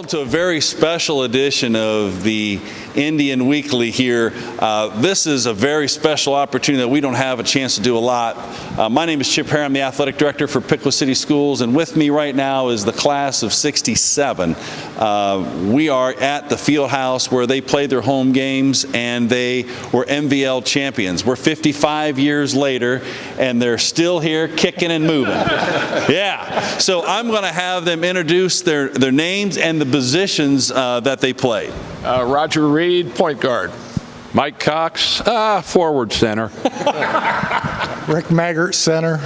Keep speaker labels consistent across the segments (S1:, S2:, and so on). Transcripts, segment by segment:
S1: to a very special edition of the Indian Weekly here. This is a very special opportunity that we don't have a chance to do a lot. My name is Chip Hare. I'm the athletic director for Piqua City Schools, and with me right now is the class of '67. We are at the field house where they played their home games, and they were MVL champions. We're 55 years later, and they're still here kicking and moving. Yeah, so I'm going to have them introduce their names and the positions that they played.
S2: Roger Reed, point guard.
S3: Mike Cox, forward center.
S4: Rick Maggart, center.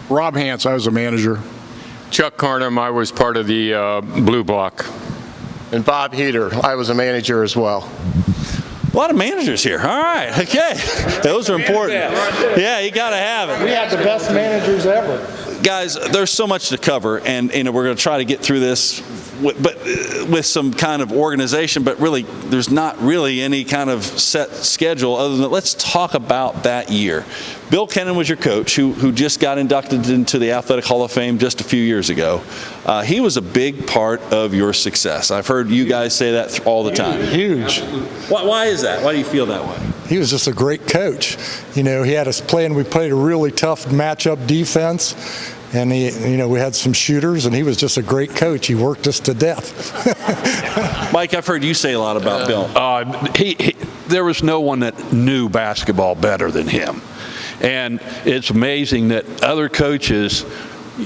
S5: Rob Hance, I was a manager.
S6: Chuck Carnum, I was part of the blue block.
S7: And Bob Heater, I was a manager as well.
S1: A lot of managers here. All right, okay. Those are important. Yeah, you got to have it.
S4: We had the best managers ever.
S1: Guys, there's so much to cover, and we're going to try to get through this with some kind of organization, but really there's not really any kind of set schedule other than let's talk about that year. Bill Kennan was your coach who just got inducted into the Athletic Hall of Fame just a few years ago. He was a big part of your success. I've heard you guys say that all the time.
S4: Huge.
S1: Why is that? Why do you feel that way?
S4: He was just a great coach. You know, he had us playing, we played a really tough matchup defense, and we had some shooters, and he was just a great coach. He worked us to death.
S1: Mike, I've heard you say a lot about Bill.
S3: There was no one that knew basketball better than him. And it's amazing that other coaches,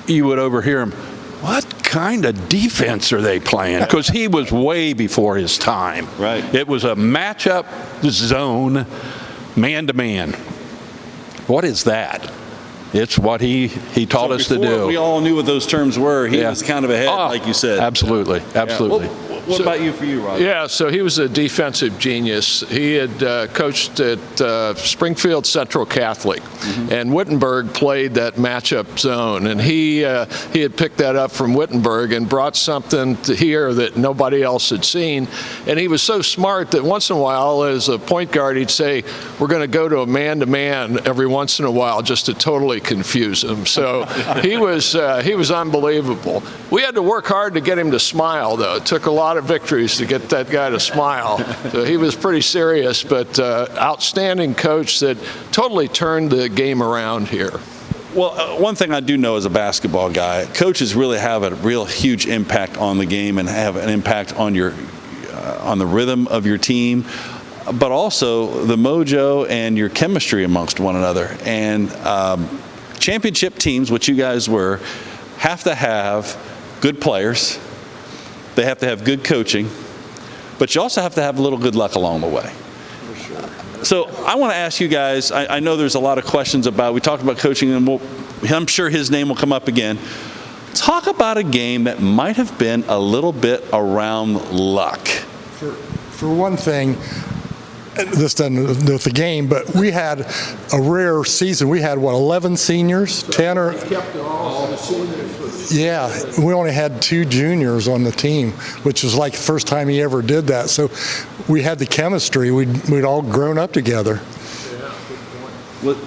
S3: you would overhear them, what kind of defense are they playing? Because he was way before his time.
S1: Right.
S3: It was a matchup zone, man-to-man. What is that? It's what he taught us to do.
S1: We all knew what those terms were. He was kind of ahead, like you said.
S3: Absolutely, absolutely.
S1: Yeah. What about you for you, Roger?
S2: Yeah, so he was a defensive genius. He had coached at Springfield Central Catholic, and Wittenberg played that matchup zone, and he had picked that up from Wittenberg and brought something to here that nobody else had seen. And he was so smart that once in a while, as a point guard, he'd say, "We're going to go to a man-to-man every once in a while," just to totally confuse him. So he was unbelievable. We had to work hard to get him to smile, though. It took a lot of victories to get that guy to smile. So he was pretty serious, but outstanding coach that totally turned the game around here.
S1: Well, one thing I do know as a basketball guy, coaches really have a real huge impact on the game and have an impact on on the rhythm of your team, but also the mojo and your chemistry amongst one another. And championship teams, which you guys were, have to have good players. They have to have good coaching, but you also have to have a little good luck along the way. For sure. So I want to ask you guys, I know there's a lot of questions about, we talked about coaching, and I'm sure his name will come up again. Talk about a game that might have been a little bit around luck.
S4: For one thing, this doesn't do with the game, but we had a rare season. We had, 11 seniors? 10 or?
S2: Kept all the seniors.
S4: Yeah, we only had 2 juniors on the team, which was like the first time he ever did that. So we had the chemistry. We'd all grown up together.
S1: Well,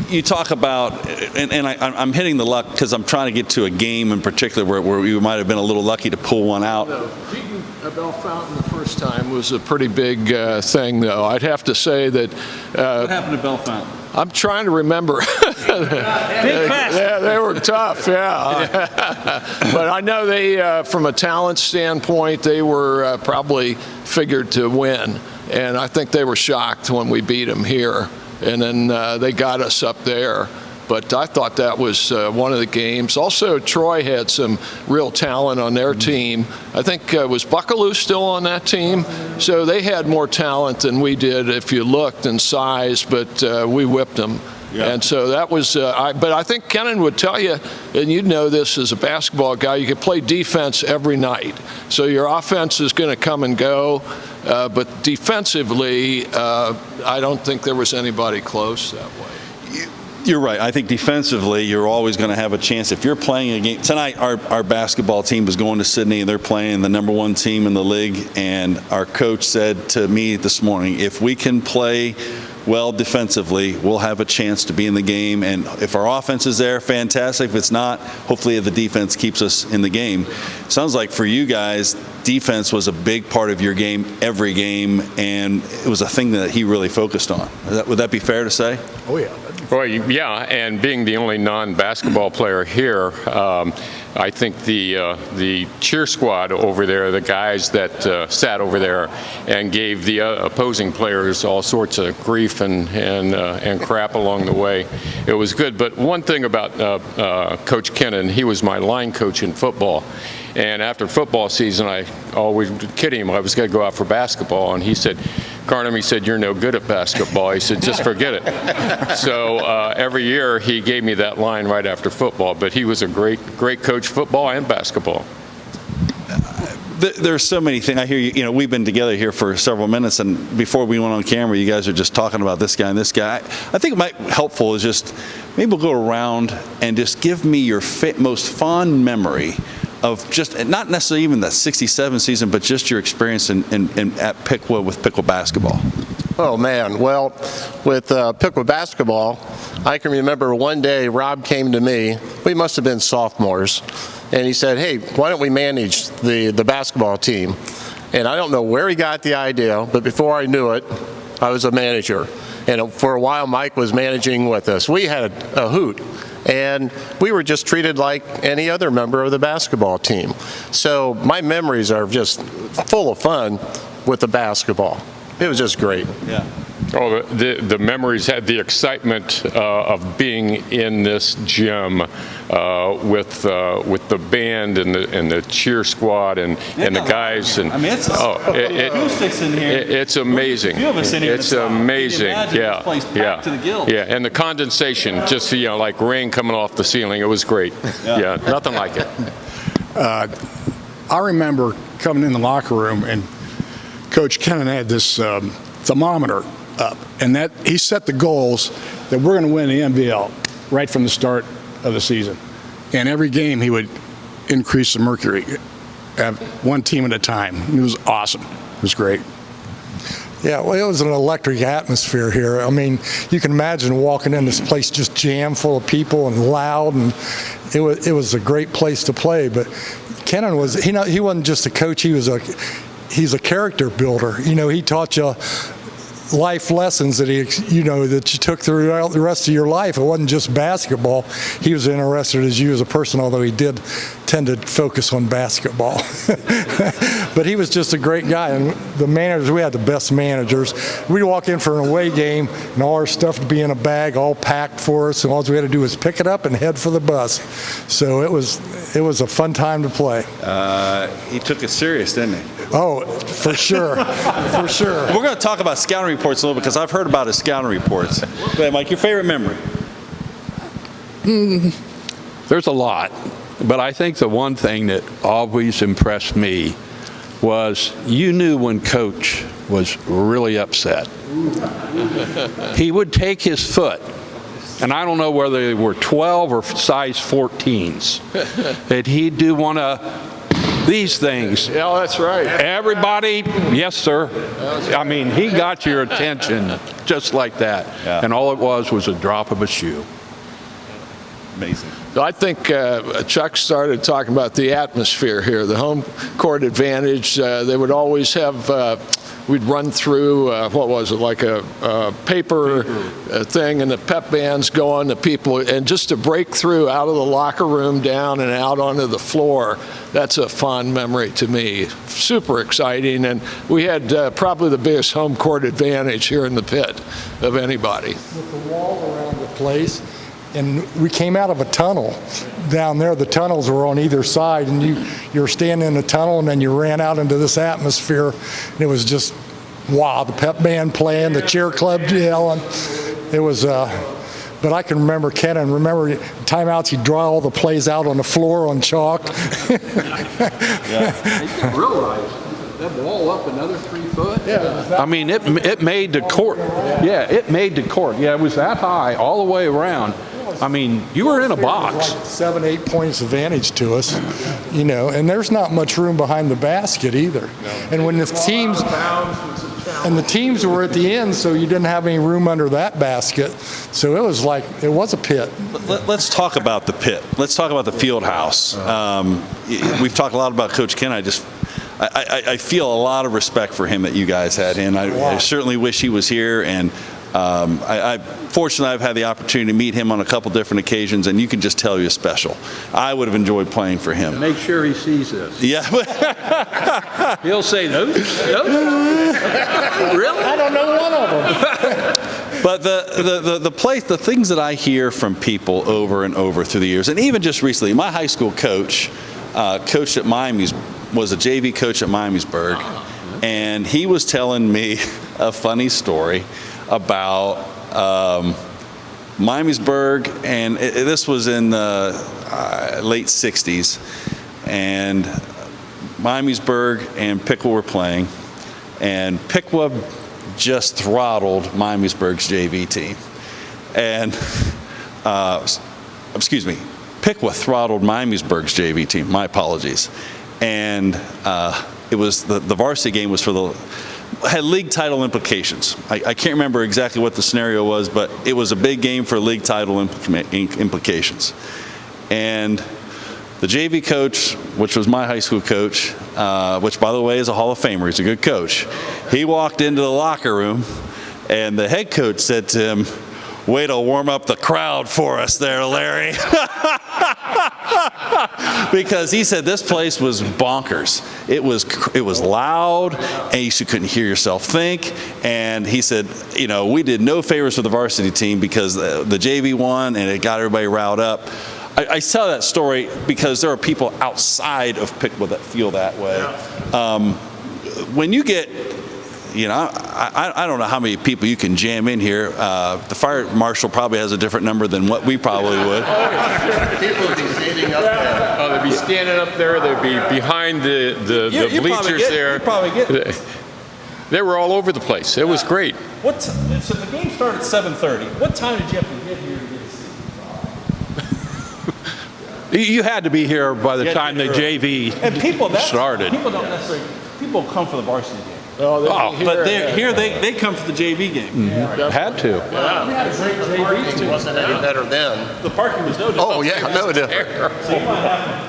S1: you talk about, and I'm hitting the luck because I'm trying to get to a game in particular where we might have been a little lucky to pull one out.
S2: Beating Bell Fountain the first time was a pretty big thing, though. I'd have to say that.
S1: What happened to Bell Fountain?
S2: I'm trying to remember. Yeah, they were tough, yeah. But I know they, from a talent standpoint, they were probably figured to win. And I think they were shocked when we beat them here. And then they got us up there. But I thought that was one of the games. Also, Troy had some real talent on their team. I think, was Buckaloo still on that team? So they had more talent than we did if you looked in size, but we whipped them. Yeah. And so that was, but I think Kennan would tell you, and you'd know this as a basketball guy, you could play defense every night. So your offense is going to come and go, but defensively, I don't think there was anybody close that way.
S1: You're right. I think defensively, you're always going to have a chance. If you're playing a game, tonight our basketball team was going to Sydney, and they're playing the #1 team in the league, and our coach said to me this morning, if we can play well defensively, we'll have a chance to be in the game. And if our offense is there, fantastic. If it's not, hopefully the defense keeps us in the game. Sounds like for you guys, defense was a big part of your game every game, and it was a thing that he really focused on. Would that be fair to say?
S4: Oh, yeah.
S6: Well, yeah, and being the only non-basketball player here, I think the cheer squad over there, the guys that sat over there and gave the opposing players all sorts of grief and crap along the way, it was good. But one thing about Coach Kennan, he was my line coach in football. And after football season, I always kid him. I was going to go out for basketball, and he said, "Carnum," he said, "you're no good at basketball." He said, "Just forget it." So every year he gave me that line right after football. But he was a great coach, football and basketball.
S1: There's so many things. I hear you. You know, we've been together here for several minutes, and before we went on camera, you guys are just talking about this guy and this guy. I think it might be helpful is just maybe we'll go around and just give me your most fond memory of just not necessarily even that '67 season, but just your experience at Piqua with Piqua basketball.
S7: Oh, man. Well, with Piqua basketball, I can remember one day Rob came to me. We must have been sophomores. And he said, "Hey, why don't we manage the basketball team?" And I don't know where he got the idea, but before I knew it, I was a manager. And for a while, Mike was managing with us. We had a hoot. And we were just treated like any other member of the basketball team. So my memories are just full of fun with the basketball. It was just great.
S1: Yeah.
S6: Oh, the memories had the excitement of being in this gym with the band and the cheer squad and the guys. And
S1: I mean, it's acoustics in here.
S6: It's amazing.
S1: A few of us in here
S6: It's
S1: this time.
S6: amazing.
S1: Can you imagine this place packed to the gills?
S6: Yeah, and the condensation, just like rain coming off the ceiling. It was great. Yeah, nothing like it.
S5: I remember coming in the locker room, and Coach Kennan had this thermometer up, and that he set the goals that we're going to win the NBL right from the start of the season. And every game he would increase the mercury, have one team at a time. It was awesome. It was great.
S4: Yeah, well, it was an electric atmosphere here. I mean, you can imagine walking in this place just jam full of people and loud, and it was a great place to play. But Kennan he wasn't just a coach. He's a character builder. You know, he taught you life lessons that that you took throughout the rest of your life. It wasn't just basketball. He was interested as you as a person, although he did tend to focus on basketball. But he was just a great guy. And the managers, we had the best managers. We'd walk in for an away game, and all our stuff would be in a bag, all packed for us, and all we had to do was pick it up and head for the bus. So it was a fun time to play.
S1: He took it serious, didn't he?
S4: Oh, for sure. For sure.
S1: We're going to talk about scouting reports a little bit because I've heard about his scouting reports. Go ahead, Mike, your favorite memory?
S3: There's a lot, but I think the one thing that always impressed me was you knew when Coach was really upset. He would take his foot, and I don't know whether they were 12 or size 14s, that he'd do one of these things.
S2: Yeah, that's right.
S3: Everybody, yes, sir. I mean, he got your attention just like that.
S1: Yeah.
S3: And all it was a drop of a shoe.
S1: Amazing.
S2: I think Chuck started talking about the atmosphere here, the home court advantage. They would always have, we'd run through, what was it, like a paper thing, and the pep bands going, the people, and just to break through out of the locker room down and out onto the floor, that's a fond memory to me. Super exciting, and we had probably the biggest home court advantage here in the pit of anybody.
S4: With the wall around the place, and we came out of a tunnel down there. The tunnels were on either side, and you were standing in the tunnel, and then you ran out into this atmosphere, and it was just, wow, the pep band playing, the cheer club yelling. It was, but I can remember Kennan, timeouts, he'd draw all the plays out on the floor on chalk.
S3: You didn't realize that wall up another 3 foot?
S4: Yeah.
S3: I mean, it made the court. Yeah, it made the court. Yeah, it was that high all the way around. I mean, you were in a box.
S4: Like 7, 8 points advantage to us, and there's not much room behind the basket either. And when the teams were at the end, so you didn't have any room under that basket. So it was a pit.
S1: Let's talk about the pit. Let's talk about the field house. We've talked a lot about Coach Ken. I I feel a lot of respect for him that you guys had, and I certainly wish he was here. And fortunately, I've had the opportunity to meet him on a couple different occasions, and you can just tell he was special. I would have enjoyed playing for him.
S3: Make sure he sees this.
S1: Yeah.
S3: He'll say, no. Really?
S4: I don't know one of them.
S1: But the things that I hear from people over and over through the years, and even just recently, my high school coach coached at Miamisburg, was a JV coach at Miamisburg, and he was telling me a funny story about Miamisburg, and this was in the late 60s, and Miamisburg and Piqua were playing, and Piqua just throttled Miamisburg's JV team. And, excuse me, Piqua throttled Miamisburg's JV team. My apologies. And it was the varsity game was had league title implications. I can't remember exactly what the scenario was, but it was a big game for league title implications. And the JV coach, which was my high school coach, which by the way is a Hall of Famer, he's a good coach, he walked into the locker room and the head coach said to him, "Way to warm up the crowd for us there, Larry." Because he said this place was bonkers. It was loud, and you couldn't hear yourself think. And he said, we did no favors for the varsity team because the JV won, and it got everybody riled up. I tell that story because there are people outside of Piqua that feel that way. When you get, I don't know how many people you can jam in here. The fire marshal probably has a different number than what we probably would.
S7: People would be standing up there.
S6: Oh, they'd be standing up there. They'd be behind the bleachers there. They were all over the place. It was great.
S1: So the game started at 7:30. What time did you have to get here to get a seat?
S3: You had to be here by the time the JV
S1: And people
S3: started.
S1: People don't necessarily. People come for the varsity game.
S2: Oh,
S1: But they come for the JV game.
S3: Had to.
S7: It wasn't any better then.
S1: The parking was no different.
S7: Oh, yeah, no different.
S1: So you might have to,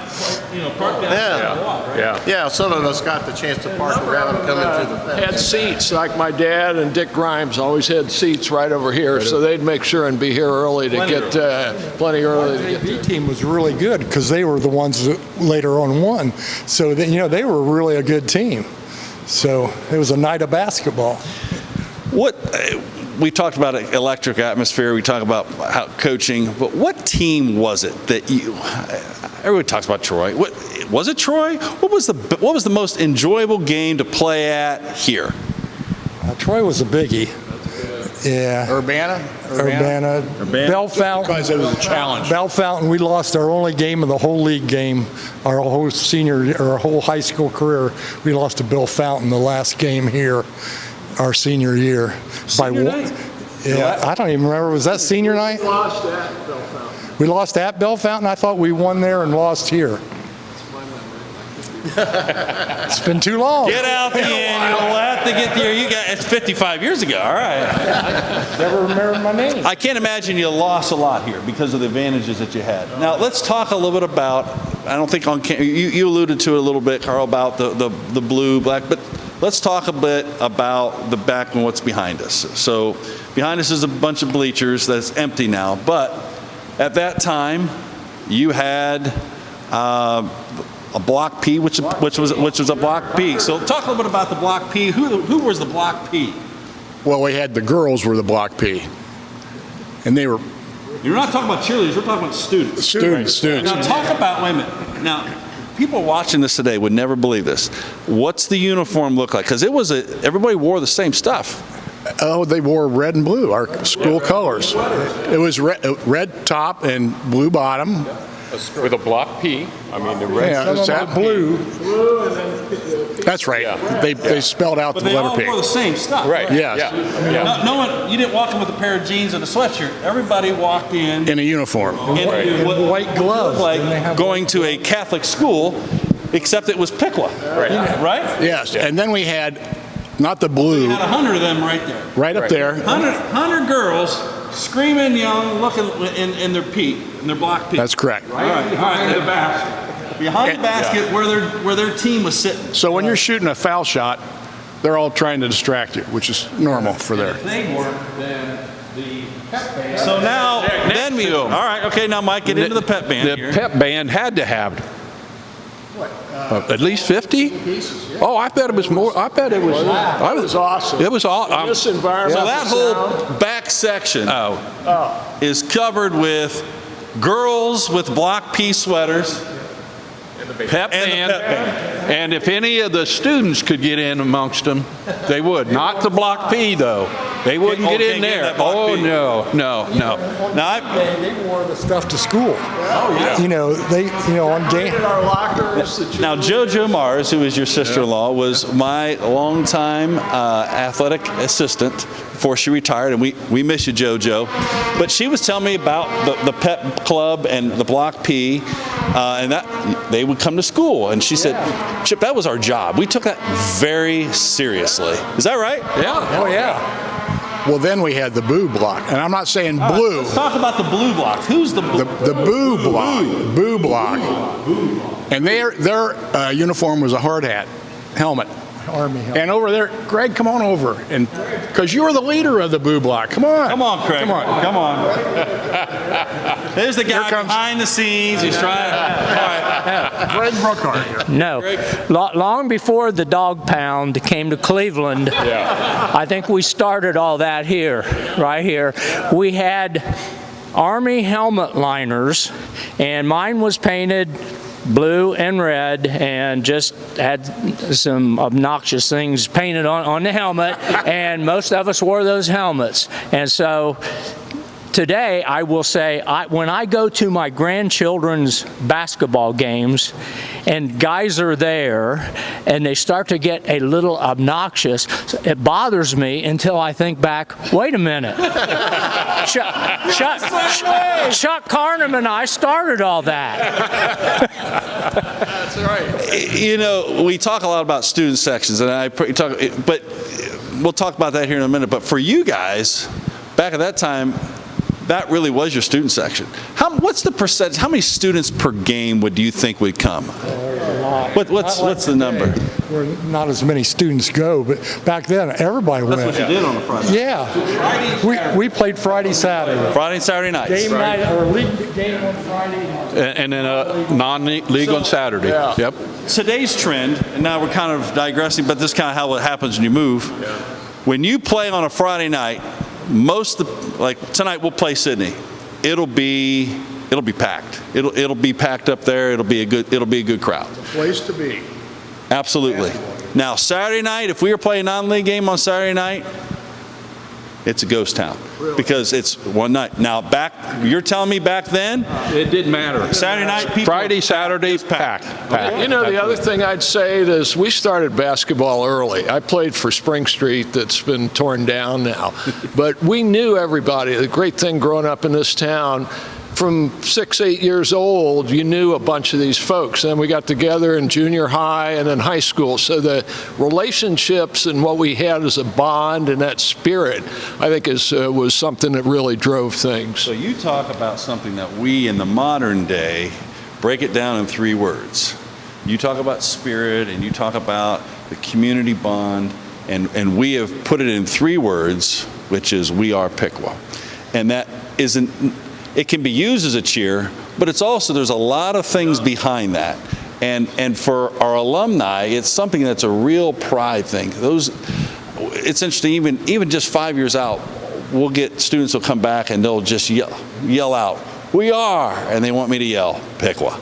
S1: park down the walk, right?
S6: Yeah.
S7: Yeah, some of us got the chance to park around coming through the fence.
S2: had seats, like my dad and Dick Grimes always had seats right over here, so they'd make sure and be here early to get plenty early to get
S4: The team was really good because they were the ones that later on won. So they were really a good team. So it was a night of basketball.
S1: We talked about electric atmosphere. We talked about how coaching. But what team was it that everybody talks about Troy. Was it Troy? What was the most enjoyable game to play at here?
S4: Troy was a biggie. Yeah.
S5: Urbana?
S4: Bell Fountain.
S5: Because it was a challenge.
S4: Bell Fountain, we lost our only game of the whole league game, our whole whole high school career. We lost to Bell Fountain the last game here, our senior year.
S1: Senior night?
S4: Yeah, I don't even remember. Was that senior night?
S2: We lost at Bell Fountain.
S4: We lost at Bell Fountain? I thought we won there and lost here. It's been too long.
S1: Get out the annual. We'll have to get there. It's 55 years ago. All right.
S4: Never remember my name.
S1: I can't imagine you lost a lot here because of the advantages that you had. Now let's talk a little bit about. I don't think you alluded to it a little bit, Carl, about the blue black, but let's talk a bit about the back and what's behind us. So behind us is a bunch of bleachers that's empty now, but at that time you had. A block P, which was a block P. So talk a little bit about the block P. Who was the block P?
S5: Well, we had the girls were the block P. And they were
S1: You're not talking about cheerleaders. We're talking about students.
S5: students.
S1: Now talk about. Wait a minute. Now, people watching this today would never believe this. What's the uniform look like? Because everybody wore the same stuff.
S5: Oh, they wore red and blue, our school colors. It was red top and blue bottom.
S6: With a block P. I mean, the red.
S5: Yeah, it's that blue. That's right.
S6: Yeah.
S5: They spelled out
S1: But
S5: the
S1: they all
S5: letter P.
S1: wore the same stuff.
S6: Right.
S5: Yes.
S6: Yeah. Yeah.
S1: No one. You didn't walk in with a pair of jeans and a sweatshirt. Everybody walked in.
S5: In a uniform.
S1: And what
S4: white gloves.
S1: looked
S4: Didn't they
S1: like
S4: have
S1: going to a Catholic school, except it was Piqua. Right?
S5: Yes, and then we had not the blue,
S1: Had 100 of them right there.
S5: right up there.
S1: 100 girls screaming, yelling, looking in their P, in their block P.
S5: That's correct.
S1: All right. In the back. behind the basket where their team was sitting.
S5: So when you're shooting a foul shot, they're all trying to distract you, which is normal for there.
S3: They weren't, then the pep band.
S1: So now, then we go. All right, okay, now Mike, get into the pep band
S3: The
S1: here.
S3: pep band had to have at least 50? Oh, I bet it was more. I bet it was.
S2: That was awesome.
S3: It was all.
S2: In this environment.
S1: So that whole back section is covered with girls with block P sweaters.
S3: Pep band. And if any of the students could get in amongst them, they would. Not the block P, though. They wouldn't get in
S1: can't get
S3: there.
S1: that block
S3: Oh,
S1: P.
S3: no.
S1: Now,
S4: They wore the stuff to school. Oh, yeah. On game.
S2: Our lockers.
S1: Now, JoJo Mars, who is your sister-in-law, was my longtime athletic assistant before she retired, and we miss you, JoJo. But she was telling me about the pep club and the block P, and that they would come to school. And she said, Chip, that was our job. We took that very seriously. Is that right?
S3: Yeah.
S4: Oh, yeah.
S5: Well, then we had the boo block, and I'm not saying blue.
S1: Let's talk about the blue block. Who's the blue?
S5: The boo block. Boo block. And their uniform was a hard hat, helmet.
S4: Army helmet.
S5: And over there, Greg, come on over, and because you were the leader of the boo block. Come on.
S1: Come on, Craig.
S5: Come on.
S1: Come on. There's the guy
S5: comes-
S1: behind the scenes. He's trying to. All right.
S5: Greg Brookhart here.
S8: No. Long before the dog pound came to Cleveland, I think we started all that here, right here. We had Army helmet liners, and mine was painted blue and red and just had some obnoxious things painted on the helmet, and most of us wore those helmets. And so today, I will say, when I go to my grandchildren's basketball games and guys are there and they start to get a little obnoxious, it bothers me until I think back, wait a minute. Chuck Carnum and I started all that.
S2: That's right.
S1: You know, we talk a lot about student sections, and but we'll talk about that here in a minute. But for you guys, back at that time, that really was your student section. What's the percentage? How many students per game do you think would come? What's the number?
S4: Where not as many students go, but back then everybody went.
S1: That's what you did on a Friday.
S4: Yeah. We played Friday, Saturday.
S1: Friday and Saturday nights.
S4: Game night or league game on Friday.
S3: And then a non-league on Saturday.
S2: Yeah.
S3: Yep.
S1: Today's trend, and now we're kind of digressing, but this is kind of how it happens when you move. When you play on a Friday night, like tonight we'll play Sydney. It'll be packed. It'll be packed up there. It'll be a good crowd.
S5: Place to be.
S1: Absolutely. Now Saturday night, if we were playing a non-league game on Saturday night, it's a ghost town because it's one night. Now you're telling me back then,
S3: It didn't matter.
S1: Saturday night, people
S3: Friday, Saturday, packed.
S2: You know, the other thing I'd say is we started basketball early. I played for Spring Street that's been torn down now. But we knew everybody. The great thing growing up in this town, from 6, 8 years old, you knew a bunch of these folks. And then we got together in junior high and in high school. So the relationships and what we had as a bond and that spirit, I think was something that really drove things.
S1: So you talk about something that we in the modern day break it down in 3 words. You talk about spirit and you talk about the community bond, and we have put it in 3 words, which is we are Piqua. And that isn't, it can be used as a cheer, but it's also, there's a lot of things behind that. And for our alumni, it's something that's a real pride thing. It's interesting, even just 5 years out, we'll get students will come back and they'll just yell out, "We are," and they want me to yell, "Piqua."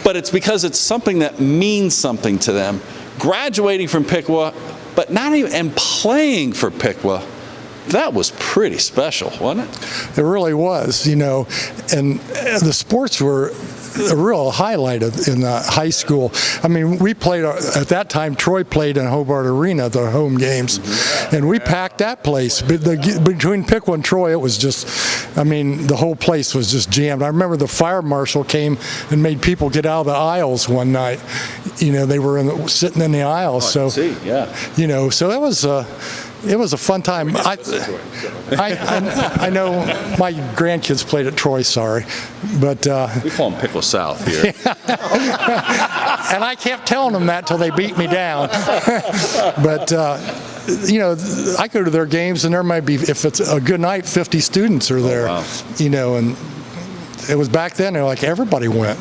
S1: But it's because it's something that means something to them. Graduating from Piqua, but not even, and playing for Piqua, that was pretty special, wasn't it?
S4: It really was, and the sports were a real highlight in high school. I mean, we played, at that time, Troy played in Hobart Arena, the home games, and we packed that place. But between Piqua and Troy, it was just, the whole place was just jammed. I remember the fire marshal came and made people get out of the aisles one night. They were sitting in the aisles. So,
S1: yeah.
S4: so that was, It was a fun time. I know my grandkids played at Troy, sorry, but
S1: We call them Pickle South here.
S4: and I kept telling them that till they beat me down. But you know, I go to their games and there might be, if it's a good night, 50 students are there.
S1: wow.
S4: You know, and it was back then. They're like everybody went.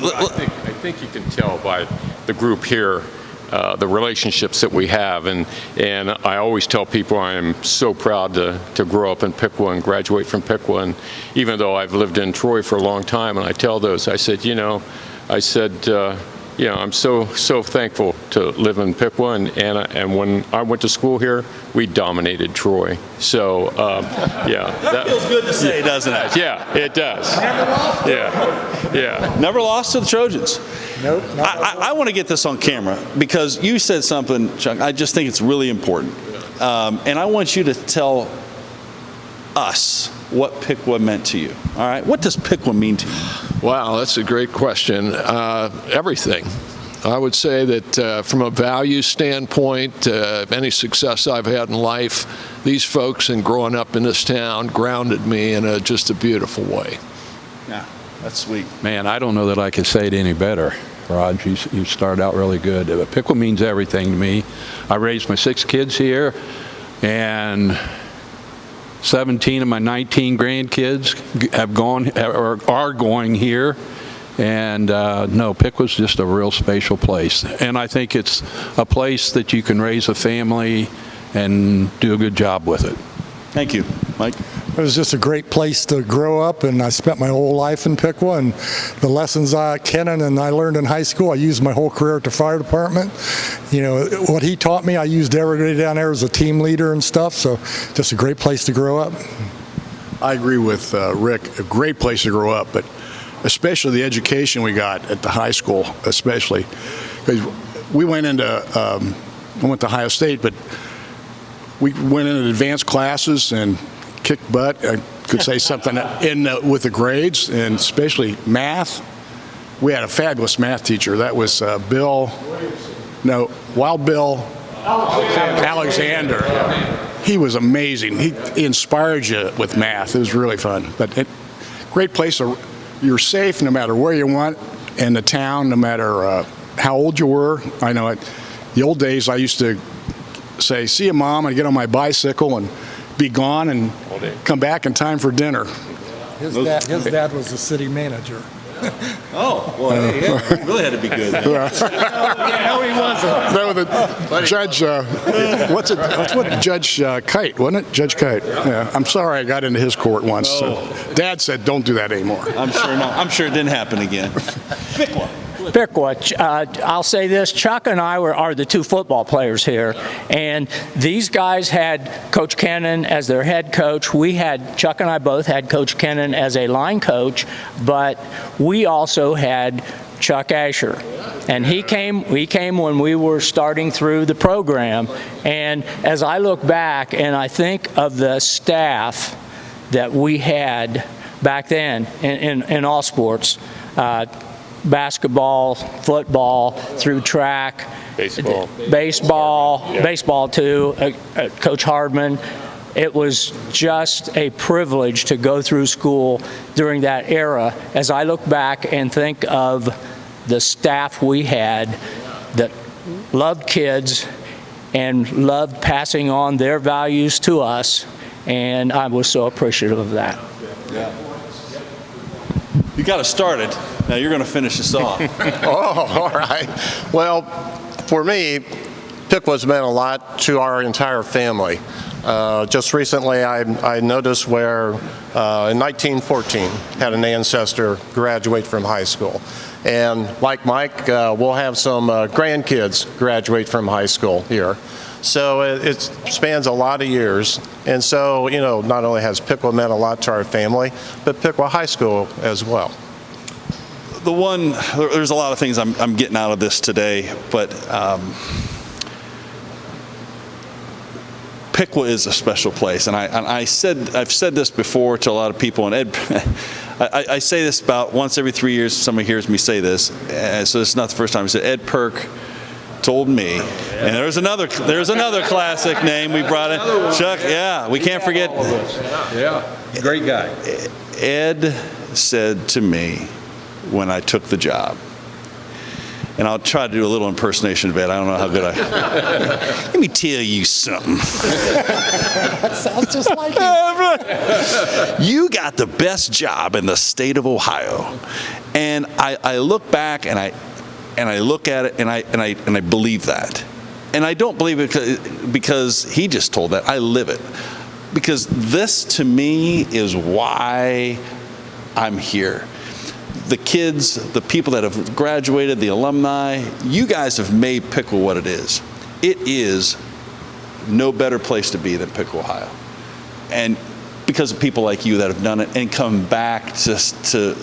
S6: I think you can tell by the group here, the relationships that we have, and I always tell people I am so proud to grow up in Piqua and graduate from Piqua, and even though I've lived in Troy for a long time, and I tell those, I said, I'm so thankful to live in Piqua, and when I went to school here, we dominated Troy. So
S1: That feels good to say, doesn't it?
S6: yeah, it does. Yeah.
S1: Never lost to the Trojans.
S4: Nope.
S1: I want to get this on camera because you said something, Chuck, I just think it's really important. And I want you to tell us what Piqua meant to you. All right? What does Piqua mean to you?
S2: Wow, that's a great question. Everything. I would say that from a value standpoint, any success I've had in life, these folks and growing up in this town grounded me in just a beautiful way.
S1: Yeah, that's sweet.
S3: Man, I don't know that I could say it any better, Rod. You started out really good. Piqua means everything to me. I raised my 6 kids here, and 17 of my 19 grandkids have gone or are going here. And no, Piqua's just a real special place. And I think it's a place that you can raise a family and do a good job with it.
S1: Thank you. Mike?
S4: It was just a great place to grow up, and I spent my whole life in Piqua, and the lessons Kenan and I learned in high school, I used my whole career at the fire department. You know, what he taught me, I used every day down there as a team leader and stuff, so just a great place to grow up.
S5: I agree with Rick, a great place to grow up, but especially the education we got at the high school, especially. Because we went into, I went to Ohio State, but we went into advanced classes and kicked butt. I could say something with the grades, and especially math. We had a fabulous math teacher. That was Wild Bill Alexander. He was amazing. He inspired you with math. It was really fun. But great place. You're safe no matter where you went in the town, no matter how old you were. I know the old days I used to say, "See you, Mom," and get on my bicycle and be gone and come back in time for dinner.
S4: His dad was the city manager.
S1: Oh, well, hey, it really had to be good.
S4: No, he wasn't.
S5: No, the judge, what Judge Kite, wasn't it? Judge Kite. Yeah, I'm sorry I got into his court once. So Dad said, "Don't do that anymore."
S1: I'm sure not. I'm sure it didn't happen again.
S8: Piqua, I'll say this, Chuck and I are the 2 football players here, and these guys had Coach Kenan as their head coach. Chuck and I both had Coach Kenan as a line coach, but we also had Chuck Asher. And he came when we were starting through the program, and as I look back and I think of the staff that we had back then in all sports, basketball, football, through track, baseball too, Coach Hardman. It was just a privilege to go through school during that era. As I look back and think of the staff we had that loved kids and loved passing on their values to us, and I was so appreciative of that.
S1: You got us started. Now you're going to finish us off.
S7: Oh, all right. Well, for me, Piqua's meant a lot to our entire family. Just recently, I noticed where in 1914 had an ancestor graduate from high school. And like Mike, we'll have some grandkids graduate from high school here. So it spans a lot of years. And so, you know, not only has Piqua meant a lot to our family, but Piqua High School as well.
S1: There's a lot of things I'm getting out of this today, but Piqua is a special place. And I've said this before to a lot of people, and Ed, I say this about once every 3 years, somebody hears me say this, so it's not the first time. I said, Ed Perk told me, and there's another classic name we brought in. Chuck, yeah, we can't forget.
S3: Yeah, great guy.
S1: Ed said to me when I took the job, and I'll try to do a little impersonation of Ed. I don't know how good let me tell you something.
S4: That sounds just like him.
S1: You got the best job in the state of Ohio. And I look back and I look at it and I believe that. And I don't believe it because he just told that. I live it. Because this to me is why I'm here. The kids, the people that have graduated, the alumni, you guys have made Piqua what it is. It is no better place to be than Piqua, Ohio. And because of people like you that have done it and come back just to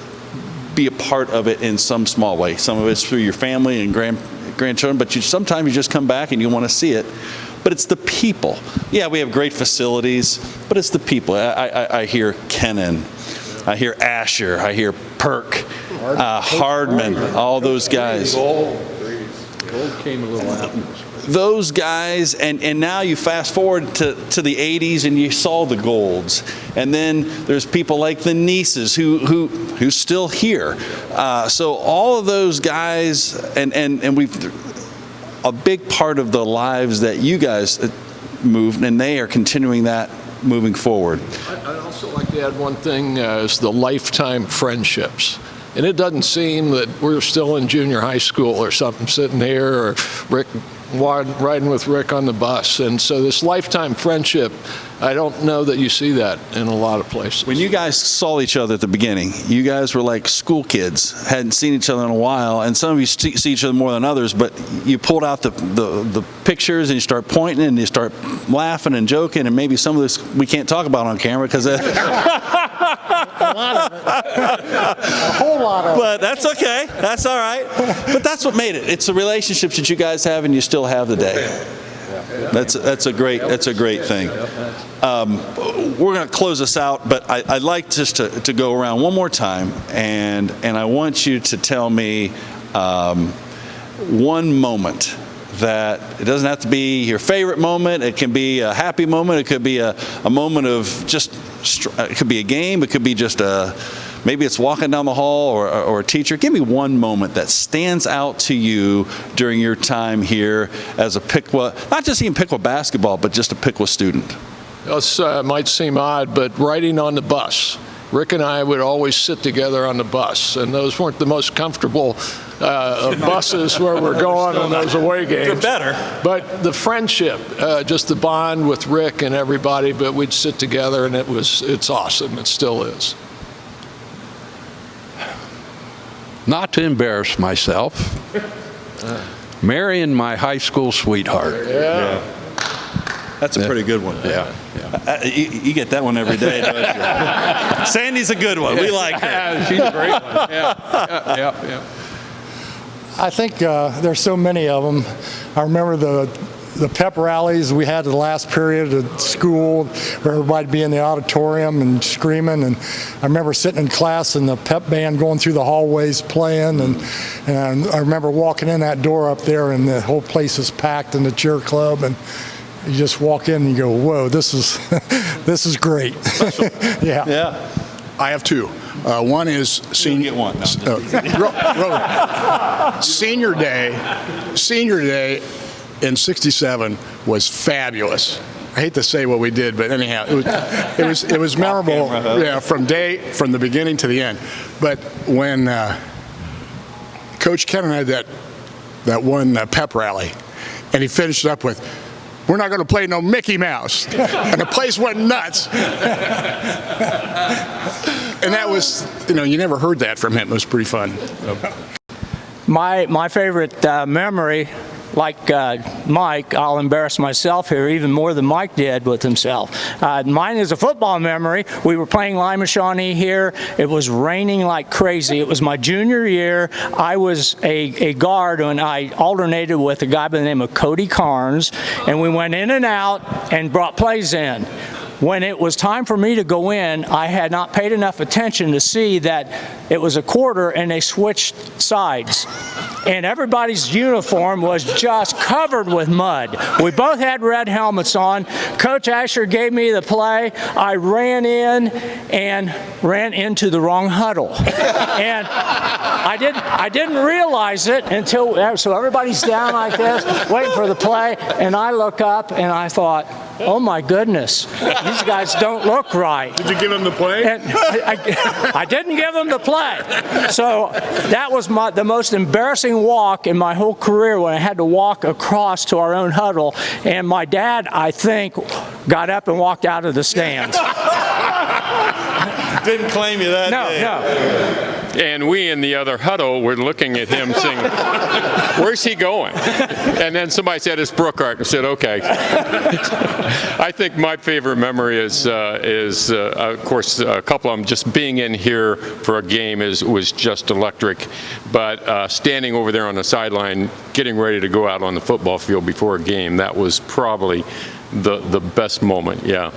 S1: be a part of it in some small way. Some of it's through your family and grandchildren, but sometimes you just come back and you want to see it. But it's the people. Yeah, we have great facilities, but it's the people. I hear Kennan, I hear Asher, I hear Perk, Hardman, all those guys.
S3: Gold came a little after.
S1: Those guys, and now you fast forward to the 80s and you saw the Golds. And then there's people like the Nieces who's still here. So all of those guys, and we've, a big part of the lives that you guys moved, and they are continuing that moving forward.
S2: I'd also like to add one thing, is the lifetime friendships. And it doesn't seem that we're still in junior high school or something, sitting here, or Rick riding with Rick on the bus. And so this lifetime friendship, I don't know that you see that in a lot of places.
S1: When you guys saw each other at the beginning, you guys were like school kids, hadn't seen each other in a while, and some of you see each other more than others, but you pulled out the pictures and you start pointing and you start laughing and joking, and maybe some of this we can't talk about on camera because
S4: A whole lot of it.
S1: but that's okay. That's all right. But that's what made it. It's the relationships that you guys have and you still have today. That's a great thing. We're going to close this out, but I'd like just to go around one more time, and I want you to tell me one moment that it doesn't have to be your favorite moment. It can be a happy moment. It could be a moment of just, it could be a game. It could be just maybe it's walking down the hall or a teacher. Give me one moment that stands out to you during your time here as a Piqua, not just even Piqua basketball, but just a Piqua student.
S2: This might seem odd, but riding on the bus. Rick and I would always sit together on the bus, and those weren't the most comfortable buses where we're going on those away games.
S1: They're better.
S2: But the friendship, just the bond with Rick and everybody, but we'd sit together, and it's awesome. It still is.
S3: Not to embarrass myself, marrying my high school sweetheart.
S2: Yeah.
S1: That's a pretty good one.
S3: Yeah.
S1: You get that one every day, don't you? Sandy's a good one. We like her.
S3: She's a great one. Yeah.
S4: I think there's so many of them. I remember the pep rallies we had the last period at school where everybody'd be in the auditorium and screaming, and I remember sitting in class and the pep band going through the hallways playing, and I remember walking in that door up there and the whole place is packed in the cheer club, and you just walk in and you go, whoa, this is this is great. Yeah.
S5: I have two. One is senior.
S1: Get one. No,
S5: Senior day in '67 was fabulous. I hate to say what we did, but anyhow, it was memorable. Yeah, from the beginning to the end. But when Coach Kennan had that one pep rally, and he finished it up with, "We're not going to play no Mickey Mouse," and the place went nuts. And that was, you never heard that from him. It was pretty fun.
S8: My favorite memory, like Mike, I'll embarrass myself here even more than Mike did with himself. Mine is a football memory. We were playing Lima Shawnee here. It was raining like crazy. It was my junior year. I was a guard, and I alternated with a guy by the name of Cody Carnes, and we went in and out and brought plays in. When it was time for me to go in, I had not paid enough attention to see that it was a quarter, and they switched sides. And everybody's uniform was just covered with mud. We both had red helmets on. Coach Asher gave me the play. I ran in and ran into the wrong huddle. And I didn't realize it until, so everybody's down like this, waiting for the play, and I look up and I thought, oh my goodness, these guys don't look right.
S5: Did you give him the play?
S8: And I didn't give them the play. So that was the most embarrassing walk in my whole career, when I had to walk across to our own huddle. And my dad, I think, got up and walked out of the stands.
S1: Didn't claim you that day.
S8: No.
S6: And we in the other huddle were looking at him saying, where's he going? And then somebody said, it's Brookhart. I said, okay. I think my favorite memory is of course, a couple of them. Just being in here for a game was just electric. But standing over there on the sideline, getting ready to go out on the football field before a game, that was probably the best moment, yeah.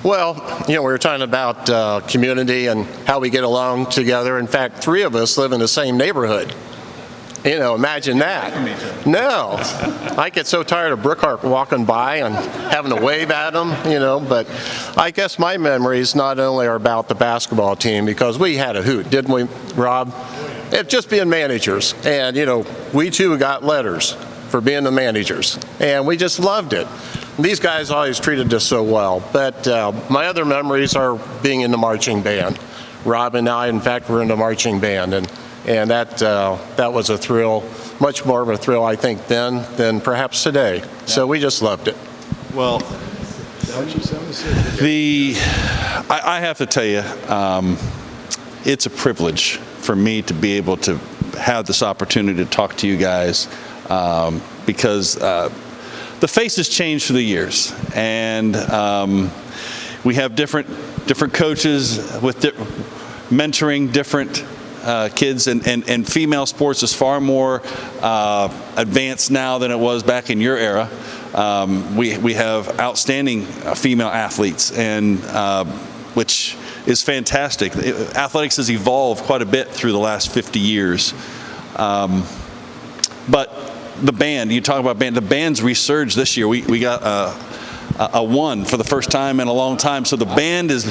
S7: Well, we were talking about community and how we get along together. In fact, 3 of us live in the same neighborhood. Imagine that. No. I get so tired of Brookhart walking by and having to wave at him, but I guess my memories not only are about the basketball team, because we had a hoot, didn't we, Rob? It just being managers. And, we too got letters for being the managers. And we just loved it. These guys always treated us so well. But my other memories are being in the marching band. Rob and I, in fact, were in the marching band. And that was a thrill, much more of a thrill, I think, then than perhaps today. Yeah. So we just loved it.
S1: Well, I have to tell you, it's a privilege for me to be able to have this opportunity to talk to you guys, because the face has changed through the years, and we have different coaches with mentoring different kids, and female sports is far more advanced now than it was back in your era. We have outstanding female athletes, and which is fantastic. Athletics has evolved quite a bit through the last 50 years. But the band, you talk about band, the band's resurged this year. We got a 1 for the first time in a long time. So the band is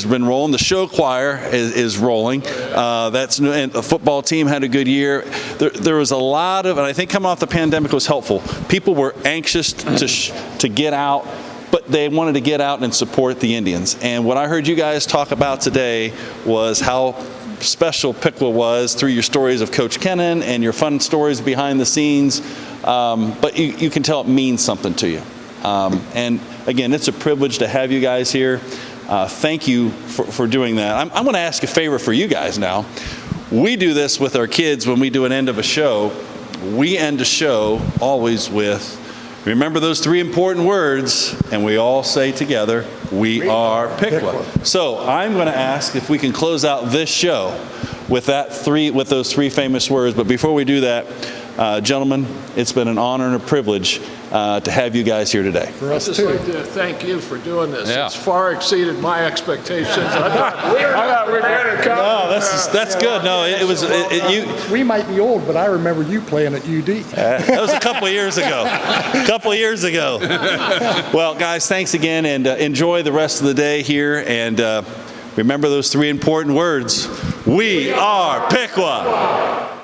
S1: been rolling. The show choir is rolling. And the football team had a good year. There was a lot of, and I think coming off the pandemic was helpful. People were anxious to get out, but they wanted to get out and support the Indians. And what I heard you guys talk about today was how special Piqua was through your stories of Coach Kennan and your fun stories behind the scenes. But you can tell it means something to you. And again, it's a privilege to have you guys here. Thank you for doing that. I'm going to ask a favor for you guys now. We do this with our kids when we do an end of a show. We end a show always with, remember those 3 important words, and we all say together, we are Piqua. So I'm going to ask if we can close out this show with those 3 famous words. But before we do that, gentlemen, it's been an honor and a privilege to have you guys here today.
S2: I'd just like to thank you for doing this. Yeah. It's far exceeded my expectations. I thought we better come.
S1: No, that's good. No, it was.
S4: We might be old, but I remember you playing at UD.
S1: That was a couple of years ago. Well, guys, thanks again, and enjoy the rest of the day here. And remember those 3 important words. We are Piqua.